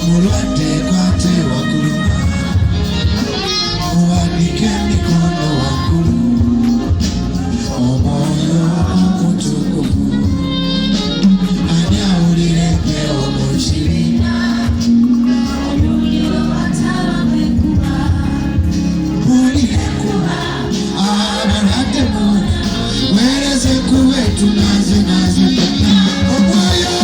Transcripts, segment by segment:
Mulwate kwate wakuluma muwanike mikono wakulu omwoyo omutukuvu ani awulire mpeo mukirina omuliro watala mwekuba mulire kuba abalwadde muna wereze kuba etunaze naze omwoyo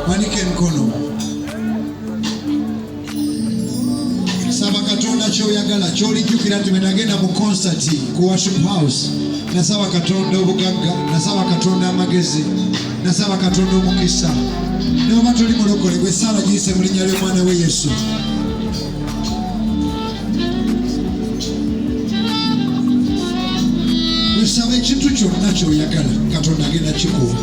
Wanike mkono. Saba katonda kyoyagala kyolijjukira nti bwenagenda mu concert ku worship house nasaba katonda obugagga, nasaba katonda amagezi, nasaba katonda omukisa. Noba toli mulokole gwe sala giyise mu linnya ly'omwana we Yesu. Wesaba ekintu kyonna kyoyagala katonda agenda kikuwa.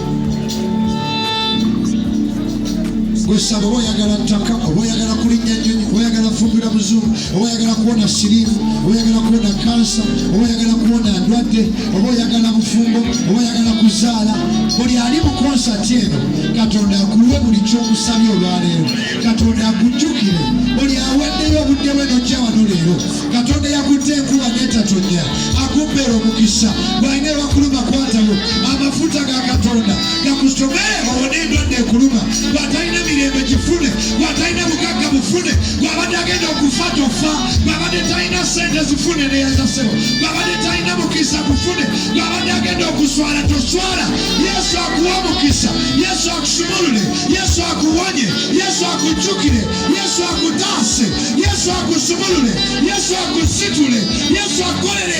Gwesaba oba oyagala ttaka, oba oyagala kulinnya nnyonyi, oba oyagala kufumbira muzungu, oba oyagala kuwona siriimu, oba oyagala kuwona kansa, oba oyagala kuwona ndwadde, oba oyagala bufumbo, oba oyagala kuzaala, buli ali mu konsati eno katonda akuwe buli ky'omusabye olwaleero. Katonda akujjukire buli awaddeyo obudde bwe n'ojja wano leero. Katonda yakutte enkuba n'etatonya, akumpeera omukisa. Bw'alina ebakuluma kwatawo amafuta ga katonda gakusome owone endwadde ekuluma. Bw'atalina mirembe gifune, bw'atalina bugagga bufune, bw'abadde agenda okufa tofa, bw'abadde talina ssente zifune neyazasebo, bw'abadde talina mukisa gufune, bw'abadde agenda okuswala toswala. Yesu akuwa mukisa, Yesu akusumulule, Yesu akuwonye, Yesu akujjukire, Yesu akutaase, Yesu akusumulule, Yesu akusitule, Yesu akolere